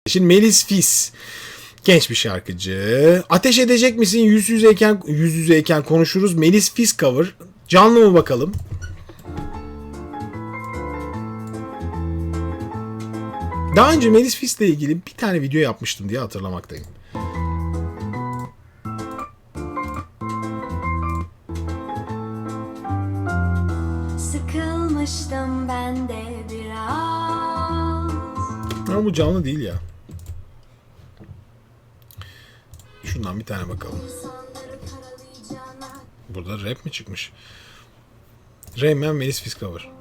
Şimdi Melis Fis. Genç bir şarkıcı. Ateş edecek misin? Yüz yüzeyken konuşuruz. Melis Fis cover. Canlı mı bakalım? Daha önce Melis Fis'le ilgili bir tane video yapmıştım diye hatırlamaktayım. Sıkılmıştım ben de biraz. Ama bu canlı değil ya. Şundan bir tane bakalım. Burada rap mi çıkmış? Rayman Melis Fis cover.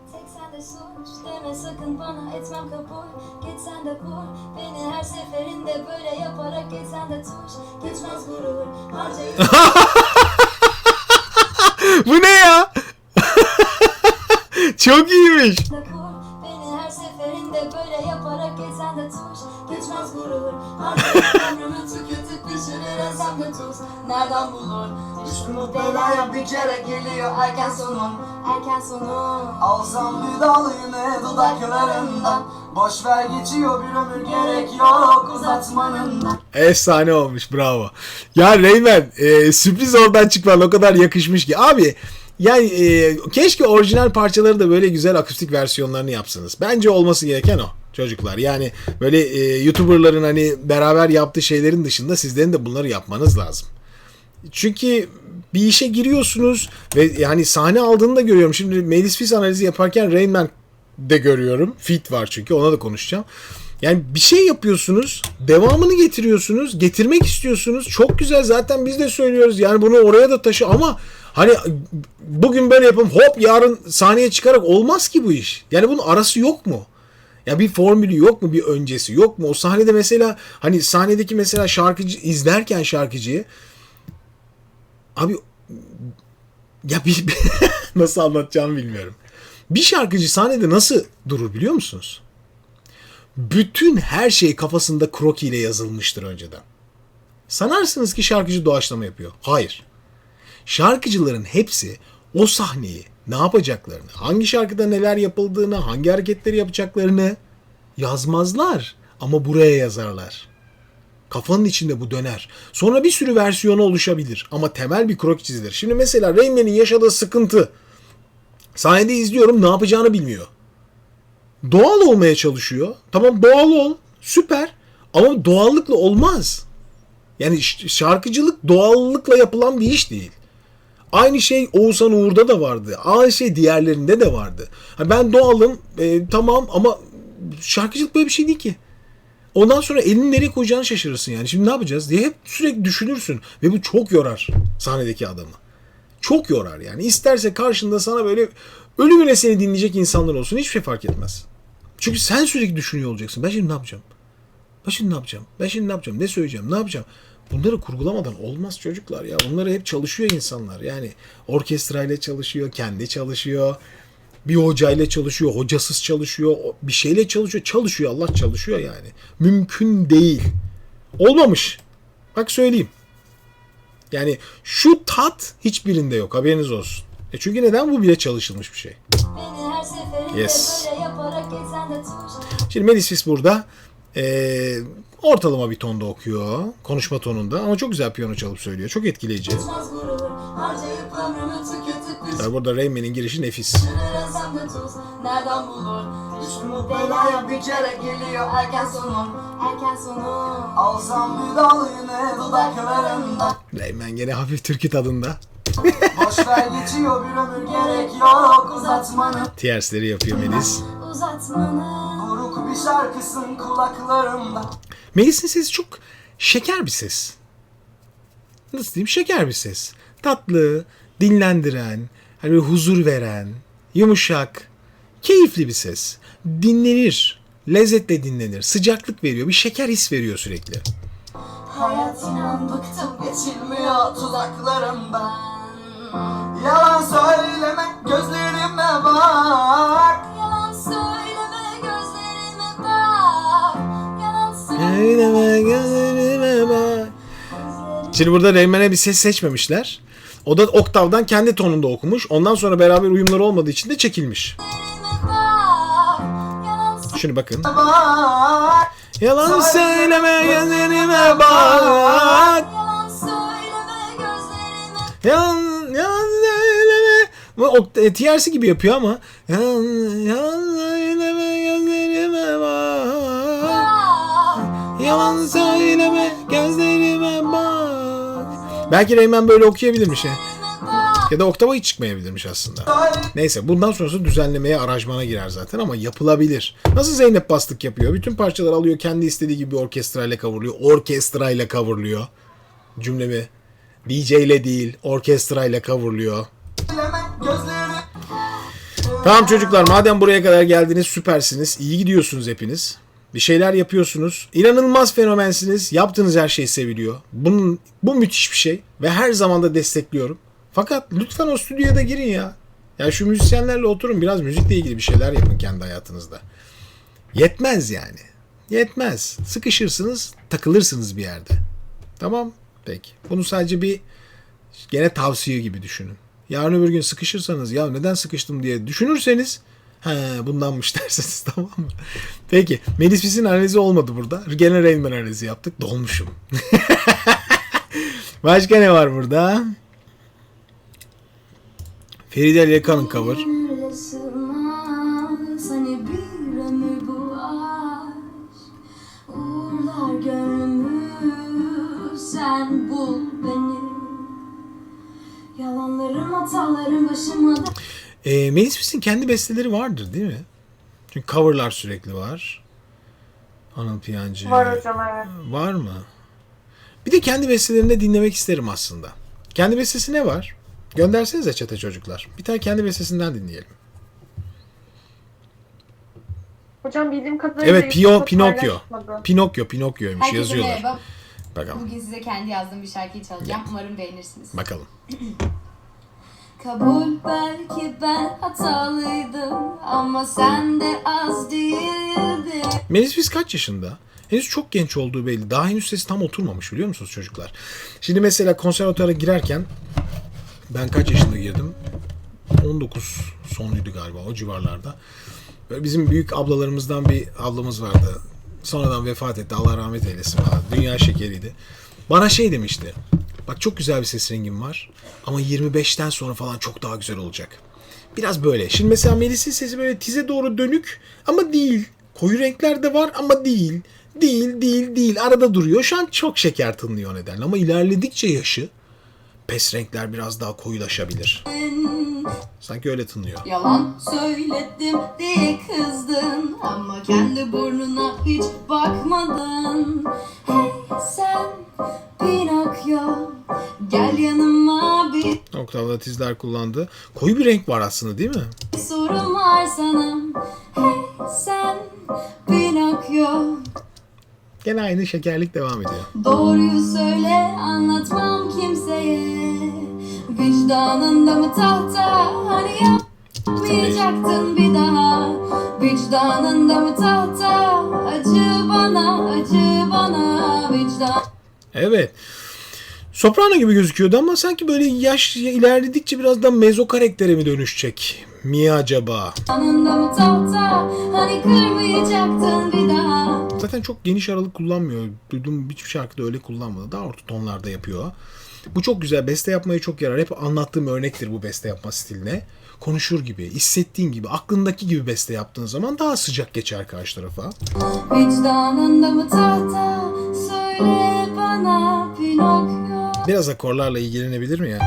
Sakın bana etmem kabul. Geçsen de kur. Beni her seferinde böyle yaparak geçsen de tuş. Geçmez gurur. Harcayıp Bu ne ya? Çok iyiymiş. beni her seferinde böyle yaparak geçsen de tuş. Geçmez gurur. Harcayıp ömrümü tüketip pişirirsem de tuz. Nereden bulur? Düşkünü belaya bir kere geliyor erken sonum. Erken sonum. Alsam bir dal yine dudaklarından. Boş ver geçiyor bir ömür gerek yok uzatmanın. Efsane olmuş, bravo. Ya Rayman sürpriz oradan çıkman o kadar yakışmış ki. Abi yani keşke orijinal parçaları da böyle güzel akustik versiyonlarını yapsanız. Bence olması gereken o çocuklar. Yani böyle YouTuber'ların hani beraber yaptığı şeylerin dışında sizlerin de bunları yapmanız lazım. Çünkü bir işe giriyorsunuz ve yani sahne aldığını da görüyorum. Şimdi Melis Fis analizi yaparken Rayman de görüyorum. Feat var çünkü, ona da konuşacağım. Yani bir şey yapıyorsunuz, devamını getiriyorsunuz, getirmek istiyorsunuz. Çok güzel, zaten biz de söylüyoruz. Yani bunu oraya da taşı ama hani bugün böyle yapalım, hop yarın sahneye çıkarak olmaz ki bu iş. Yani bunun arası yok mu? Ya bir formülü yok mu? Bir öncesi yok mu? O sahnede mesela hani sahnedeki mesela şarkıcı izlerken şarkıcıyı abi ya nasıl anlatacağımı bilmiyorum. Bir şarkıcı sahnede nasıl durur biliyor musunuz? Bütün her şey kafasında kroki ile yazılmıştır önceden. Sanarsınız ki şarkıcı doğaçlama yapıyor. Hayır. Şarkıcıların hepsi o sahneyi, ne yapacaklarını, hangi şarkıda neler yapıldığını, hangi hareketleri yapacaklarını yazmazlar. Ama buraya yazarlar. Kafanın içinde bu döner. Sonra bir sürü versiyonu oluşabilir. Ama temel bir kroki çizilir. Şimdi mesela Rayman'in yaşadığı sıkıntı. Sahnede izliyorum, ne yapacağını bilmiyor. Doğal olmaya çalışıyor. Tamam, doğal ol. Süper. Ama doğallıkla olmaz. Yani şarkıcılık doğallıkla yapılan bir iş değil. Aynı şey Oğuzhan Uğur'da da vardı. Aynı şey diğerlerinde de vardı. Ben doğalım, tamam, ama şarkıcılık böyle bir şey değil ki. Ondan sonra elini nereye koyacağını şaşırırsın yani. Şimdi ne yapacağız diye hep sürekli düşünürsün. Ve bu çok yorar sahnedeki adamı. Çok yorar yani. İsterse karşında sana böyle ölümüne seni dinleyecek insanlar olsun. Hiçbir şey fark etmez. Çünkü sen sürekli düşünüyor olacaksın. Ben şimdi ne yapacağım? Ben şimdi ne yapacağım? Ne söyleyeceğim? Ne yapacağım? Bunları kurgulamadan olmaz çocuklar ya. Bunları hep çalışıyor insanlar. Yani orkestrayla çalışıyor, kendi çalışıyor. Bir hocayla çalışıyor, hocasız çalışıyor, bir şeyle çalışıyor. Çalışıyor, Allah çalışıyor yani. Mümkün değil. Olmamış. Bak söyleyeyim. Yani şu tat hiçbirinde yok. Haberiniz olsun. Çünkü neden? Bu bile çalışılmış bir şey. Yes. Şimdi Melis Fis burada ortalama bir tonda okuyor. Konuşma tonunda. Ama çok güzel piyano çalıp söylüyor. Çok etkileyici. Tabii burada Rayman'in girişi nefis. Nereden bulur? Düşkünü belaya bir kere geliyor erken sonum. Erken sonum. Alsam bir dal yine dudaklarından. Rayman gene hafif türkü tadında. Boş ver geçiyor bir ömür gerek yok uzatmanın. Tiersleri yapıyor Melis. Uzatmanın. Buruk bir şarkısın kulaklarımda. Melis'in sesi çok şeker bir ses. Nasıl diyeyim? Şeker bir ses. Tatlı, dinlendiren, hani böyle huzur veren, yumuşak, keyifli bir ses. Dinlenir, lezzetle dinlenir, sıcaklık veriyor, bir şeker his veriyor sürekli. Hayat inan bıktım geçilmiyor tuzaklarımdan. Yalan söyleme gözlerime bak. Yalan söyleme gözlerime bak. Yalan Söyleme gözlerime bak. Şimdi burada Rayman'e bir ses seçmemişler. O da oktavdan kendi tonunda okumuş. Ondan sonra beraber uyumları olmadığı için de çekilmiş. Şimdi bakın. Bak. Yalan söyleme gözlerime bak. Yalan söyleme gözlerime. Yalan söyleme. Bu TRC gibi yapıyor ama. Yalan söyleme gözlerime bak. Yalan söyleme gözlerime bak. Belki Reymen böyle okuyabilirmiş ya. Ya da oktava hiç çıkmayabilirmiş aslında. Neyse bundan sonrası düzenlemeye, aranjmana girer zaten ama yapılabilir. Nasıl Zeynep Bastık yapıyor? Bütün parçaları alıyor, kendi istediği gibi bir orkestrayla coverlıyor. Orkestrayla coverlıyor. Cümlemi DJ ile değil, orkestrayla coverlıyor. Gözlerini Tamam çocuklar, madem buraya kadar geldiniz süpersiniz. İyi gidiyorsunuz hepiniz. Bir şeyler yapıyorsunuz. İnanılmaz fenomensiniz. Yaptığınız her şey seviliyor. Bu müthiş bir şey ve her zaman da destekliyorum. Fakat lütfen o stüdyoya da girin ya. Yani şu müzisyenlerle oturun, biraz müzikle ilgili bir şeyler yapın kendi hayatınızda. Yetmez yani. Yetmez. Sıkışırsınız, takılırsınız bir yerde. Tamam? Peki. Bunu sadece bir gene tavsiye gibi düşünün. Yarın öbür gün sıkışırsanız ya neden sıkıştım diye düşünürseniz bundanmış dersiniz, tamam mı? Peki. Melis Fis'in analizi olmadı burada. Gene Rain Man analizi yaptık. Dolmuşum. Başka ne var burada? Feride Lekan'ın cover. Ömürle sığmaz hani bir ömür bu aşk. Uğurlar gönlümü sen bul beni. Yalanlarım hatalarım başıma da. Melis Fis'in kendi besteleri vardır değil mi? Çünkü coverlar sürekli var. Anıl Piyancı. Var hocam, evet. Var mı? Bir de kendi bestelerini de dinlemek isterim aslında. Kendi bestesi ne var? Göndersenize chat'e çocuklar. Bir tane kendi bestesinden dinleyelim. Hocam bildiğim kadarıyla Evet, YouTube'da Pinokyo. paylaşmadı. Pinokyo'ymuş Herkese yazıyorlar. merhaba. Bakalım. Bugün size kendi yazdığım bir şarkıyı çalacağım. Umarım beğenirsiniz. Bakalım. Kabul belki ben hatalıydım ama sen de az değildin. Melis Fis kaç yaşında? Henüz çok genç olduğu belli. Daha henüz sesi tam oturmamış, biliyor musunuz çocuklar? Şimdi mesela konservatuvara girerken ben kaç yaşında girdim? 19 sonuydu galiba, o civarlarda. Böyle bizim büyük ablalarımızdan bir ablamız vardı. Sonradan vefat etti. Allah rahmet eylesin falan. Dünya şekeriydi. Bana şey demişti. Bak çok güzel bir ses rengim var. Ama 25'ten sonra falan çok daha güzel olacak. Biraz böyle. Şimdi mesela Melis'in sesi böyle tize doğru dönük ama değil. Koyu renkler de var ama değil. Değil. Arada duruyor. Şu an çok şeker tınlıyor o nedenle. Ama ilerledikçe yaşı pes renkler biraz daha koyulaşabilir. Sanki öyle tınlıyor. Yalan söyledim diye kızdın ama kendi burnuna hiç bakmadın. Hey sen Pinokyo gel yanıma, bir Oktavda tizler kullandı. Koyu bir renk var aslında değil mi? sorum var sana. Hey sen Pinokyo Gene aynı şekerlik devam ediyor. doğruyu söyle anlatmam kimseye. Vicdanında mı tahta hani yapmayacaktın bir daha. Vicdanında mı tahta acı bana vicdan. Evet. Soprano gibi gözüküyordu ama sanki böyle yaş ilerledikçe biraz da mezzo karaktere mi dönüşecek mi acaba? Vicdanında mı tahta hani kırmayacaktın bir daha. Zaten çok geniş aralık kullanmıyor. Duyduğum hiçbir şarkıda öyle kullanmadı. Daha orta tonlarda yapıyor. Bu çok güzel. Beste yapmaya çok yarar. Hep anlattığım örnektir bu beste yapma stiline. Konuşur gibi, hissettiğin gibi, aklındaki gibi beste yaptığın zaman daha sıcak geçer karşı tarafa. Vicdanında mı tahta söyle bana Pinokyo. Biraz akorlarla ilgilenebilir mi ya?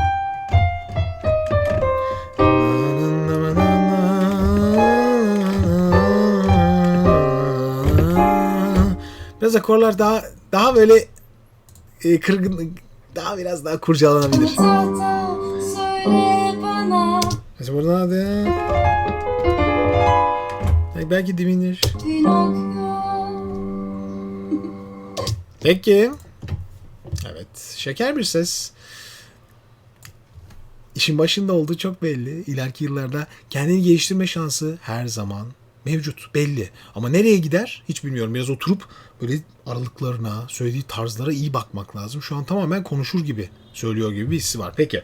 Biraz akorlar daha böyle kırgın, biraz daha kurcalanabilir. Tahta söyle bana Mesela burada hadi. Belki diminuş. Pinokyo. Peki. Evet. Şeker bir ses. İşin başında olduğu çok belli. İleriki yıllarda kendini geliştirme şansı her zaman mevcut. Belli. Ama nereye gider hiç bilmiyorum. Biraz oturup böyle aralıklarına, söylediği tarzlara iyi bakmak lazım. Şu an tamamen konuşur gibi söylüyor gibi bir hissi var. Peki.